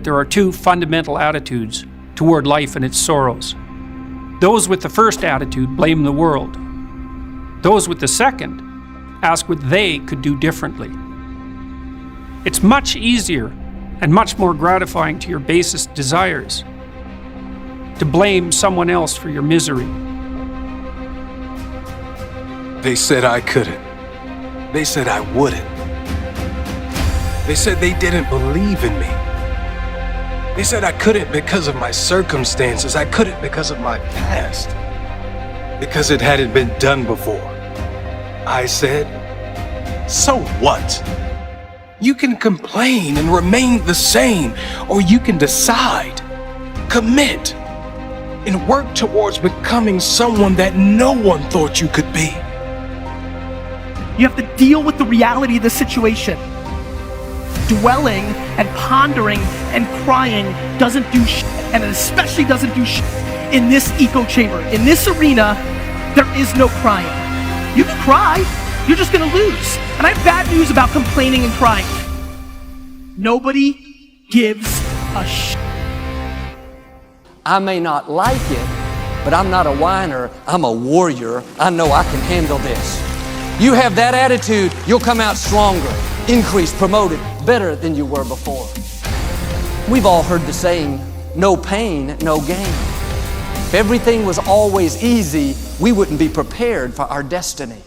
there are two fundamental attitudes toward life and its sorrows. Those with the first attitude blame the world. Those with the second ask what they could do differently. It's much easier and much more gratifying to your basest desires to blame someone else for your misery. They said I couldn't. They said I wouldn't. They said they didn't believe in me. They said I couldn't because of my circumstances. I couldn't because of my past. Because it hadn't been done before. I said, so what? You can complain and remain the same, or you can decide, commit, and work towards becoming someone that no one thought you could be. You have to deal with the reality of the situation. Dwelling and pondering and crying doesn't do shit, and it especially doesn't do shit in this echo chamber. In this arena, there is no crying. You can cry, you're just gonna lose. And I have bad news about complaining and crying. Nobody gives a shit. I may not like it, but I'm not a whiner, I'm a warrior. I know I can handle this. You have that attitude, you'll come out stronger, increased, promoted, better than you were before. We've all heard the saying, no pain, no gain. If everything was always easy, we wouldn't be prepared for our destiny.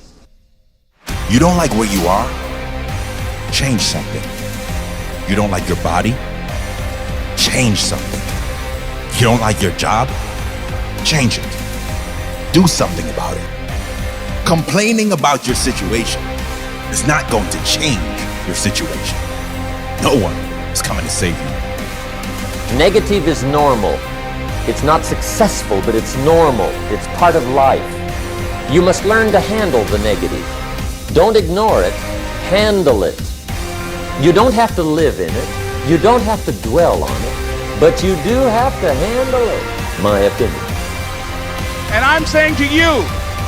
You don't like where you are? Change something. You don't like your body? Change something. You don't like your job? Change it. Do something about it. Complaining about your situation is not going to change your situation. No one is coming to save you. Negative is normal. It's not successful, but it's normal. It's part of life. You must learn to handle the negative. Don't ignore it, handle it. You don't have to live in it. You don't have to dwell on it, but you do have to handle it, my opinion. And I'm saying to you,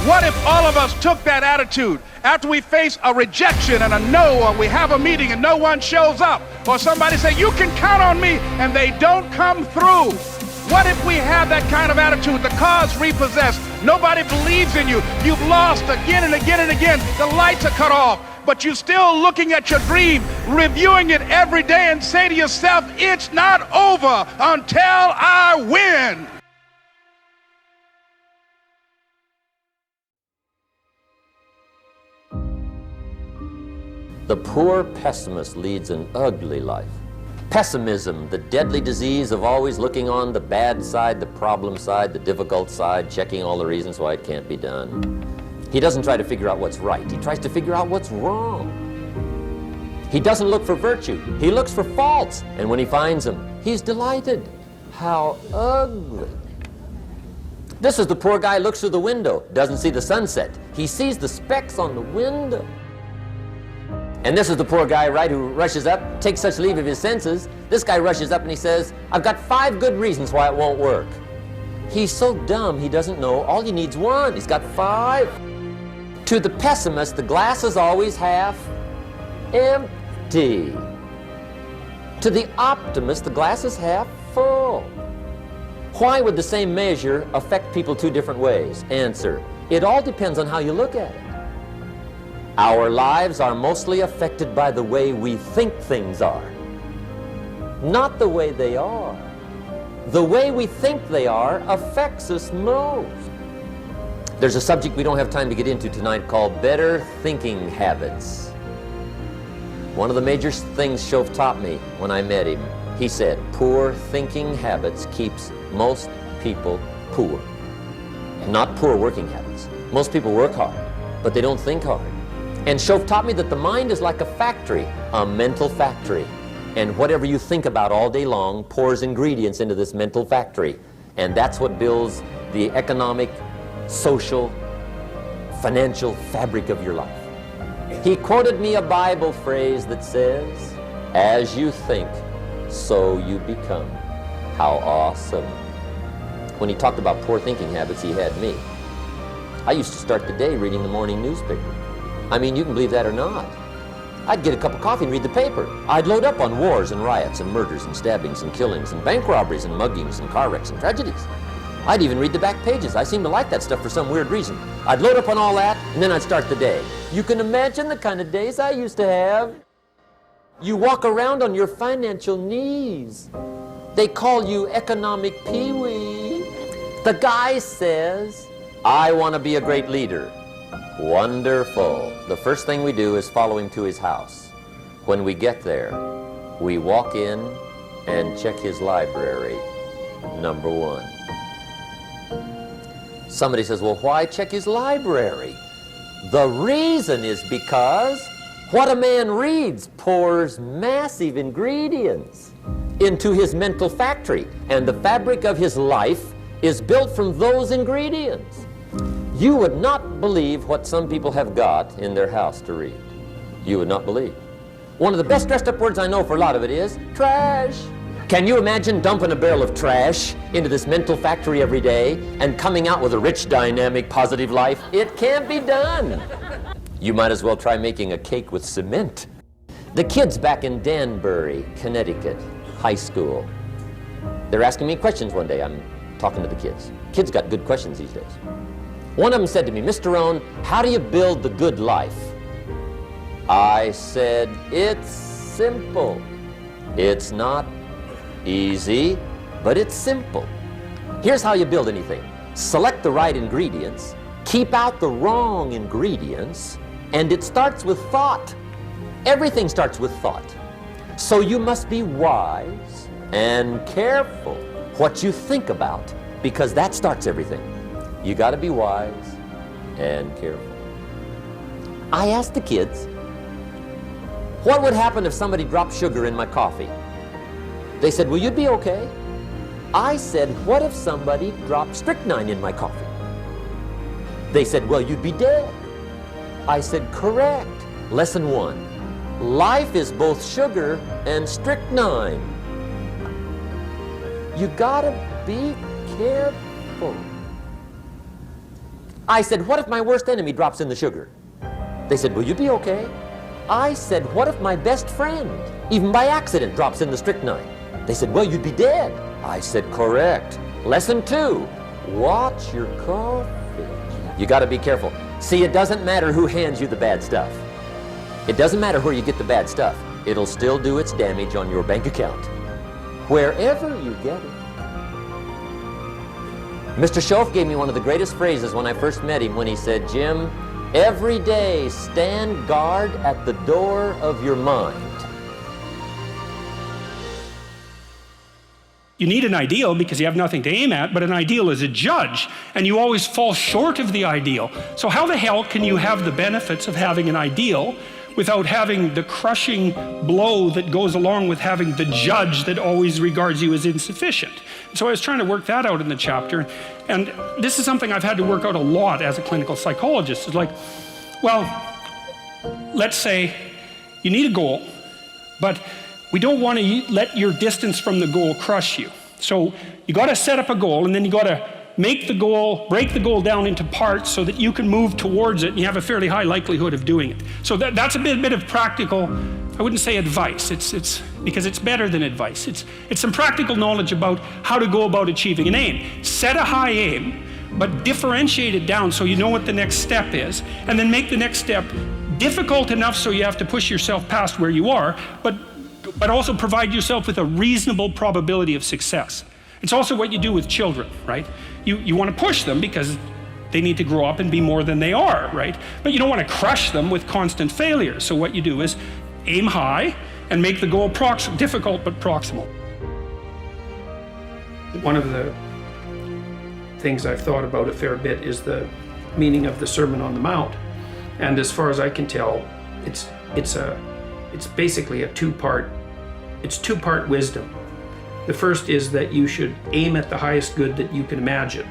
what if all of us took that attitude after we face a rejection and a no, or we have a meeting and no one shows up, or somebody say, you can count on me, and they don't come through? What if we have that kind of attitude? The car's repossessed. Nobody believes in you. You've lost again and again and again. The lights are cut off, but you're still looking at your dream, reviewing it every day, and say to yourself, it's not over until I win. The poor pessimist leads an ugly life. Pessimism, the deadly disease of always looking on the bad side, the problem side, the difficult side, checking all the reasons why it can't be done. He doesn't try to figure out what's right. He tries to figure out what's wrong. He doesn't look for virtue. He looks for faults. And when he finds them, he's delighted. How ugly. This is the poor guy who looks through the window, doesn't see the sunset. He sees the specks on the window. And this is the poor guy, right, who rushes up, takes such leave of his senses. This guy rushes up and he says, I've got 5 good reasons why it won't work. He's so dumb he doesn't know all he needs 1. He's got 5. To the pessimist, the glass is always half empty. To the optimist, the glass is half full. Why would the same measure affect people 2 different ways? Answer, it all depends on how you look at it. Our lives are mostly affected by the way we think things are, not the way they are. The way we think they are affects us most. There's a subject we don't have time to get into tonight called better thinking habits. One of the major things Shove taught me when I met him, he said, poor thinking habits keeps most people poor. Not poor working habits. Most people work hard, but they don't think hard. And Shove taught me that the mind is like a factory, a mental factory. And whatever you think about all day long pours ingredients into this mental factory. And that's what builds the economic, social, financial fabric of your life. He quoted me a Bible phrase that says, as you think, so you become. How awesome. When he talked about poor thinking habits, he had me. I used to start the day reading the morning newspaper. I mean, you can believe that or not. I'd get a cup of coffee and read the paper. I'd load up on wars and riots and murders and stabbings and killings and bank robberies and muggings and car wrecks and tragedies. I'd even read the back pages. I seem to like that stuff for some weird reason. I'd load up on all that, and then I'd start the day. You can imagine the kind of days I used to have. You walk around on your financial knees. They call you economic peewee. The guy says, I want to be a great leader. Wonderful. The first thing we do is follow him to his house. When we get there, we walk in and check his library. Number one. Somebody says, well, why check his library? The reason is because what a man reads pours massive ingredients into his mental factory, and the fabric of his life is built from those ingredients. You would not believe what some people have got in their house to read. You would not believe. One of the best dressed up words I know for a lot of it is trash. Can you imagine dumping a barrel of trash into this mental factory every day and coming out with a rich, dynamic, positive life? It can't be done. You might as well try making a cake with cement. The kids back in Danbury, Connecticut, high school, they're asking me questions one day. I'm talking to the kids. Kids got good questions these days. One of them said to me, Mr. Rohn, how do you build the good life? I said, it's simple. It's not easy, but it's simple. Here's how you build anything. Select the right ingredients, keep out the wrong ingredients, and it starts with thought. Everything starts with thought. So you must be wise and careful what you think about, because that starts everything. You got to be wise and careful. I asked the kids, what would happen if somebody dropped sugar in my coffee? They said, well, you'd be okay. I said, what if somebody dropped strychnine in my coffee? They said, well, you'd be dead. I said, correct. Lesson 1. Life is both sugar and strychnine. You gotta be careful. I said, what if my worst enemy drops in the sugar? They said, well, you'd be okay. I said, what if my best friend, even by accident, drops in the strychnine? They said, well, you'd be dead. I said, correct. Lesson 2, watch your coffee. You got to be careful. See, it doesn't matter who hands you the bad stuff. It doesn't matter where you get the bad stuff. It'll still do its damage on your bank account, wherever you get it. Mr. Schoaf gave me one of the greatest phrases when I first met him when he said, Jim, every day stand guard at the door of your mind. You need an ideal because you have nothing to aim at, but an ideal is a judge, and you always fall short of the ideal. So how the hell can you have the benefits of having an ideal without having the crushing blow that goes along with having the judge that always regards you as insufficient? So I was trying to work that out in the chapter, and this is something I've had to work out a lot as a clinical psychologist. It's like, well, let's say you need a goal, but we don't want to let your distance from the goal crush you. So you got to set up a goal, and then you got to make the goal, break the goal down into parts so that you can move towards it and you have a fairly high likelihood of doing it. So that's a bit of practical, I wouldn't say advice, it's because it's better than advice. It's some practical knowledge about how to go about achieving an aim. Set a high aim, but differentiate it down so you know what the next step is, and then make the next step difficult enough so you have to push yourself past where you are, but also provide yourself with a reasonable probability of success. It's also what you do with children, right? You want to push them because they need to grow up and be more than they are, right? But you don't want to crush them with constant failure. So what you do is aim high and make the goal difficult but proximal. One of the things I've thought about a fair bit is the meaning of the Sermon on the Mount. And as far as I can tell, it's basically a two-part wisdom. The first is that you should aim at the highest good that you can imagine.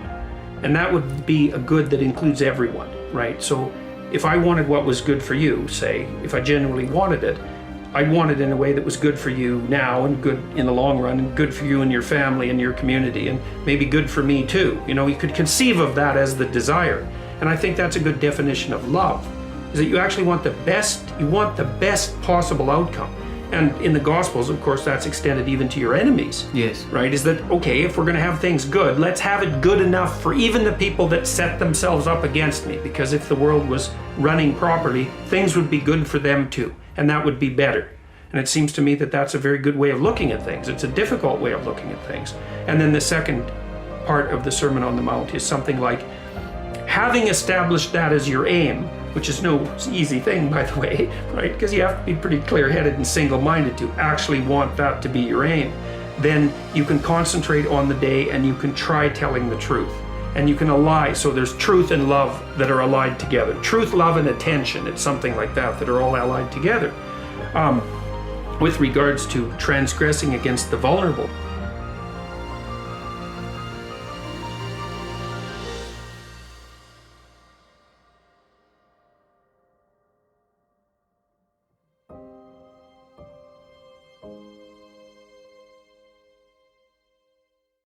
And that would be a good that includes everyone, right? So if I wanted what was good for you, say, if I genuinely wanted it, I'd want it in a way that was good for you now and good in the long run and good for you and your family and your community and maybe good for me too. You know, you could conceive of that as the desire. And I think that's a good definition of love. is that you actually want the best possible outcome. And in the Gospels, of course, that's extended even to your enemies. Yes. Right? Is that, okay, if we're going to have things good, let's have it good enough for even the people that set themselves up against me. Because if the world was running properly, things would be good for them too. And that would be better. And it seems to me that that's a very good way of looking at things. It's a difficult way of looking at things. And then the second part of the Sermon on the Mount is something like, having established that as your aim, which is no easy thing, by the way, right? Because you have to be pretty clear-headed and single-minded to actually want that to be your aim. Then you can concentrate on the day and you can try telling the truth. And you can ally, so there's truth and love that are allied together. Truth, love, and attention, it's something like that are all allied together. With regards to transgressing against the vulnerable,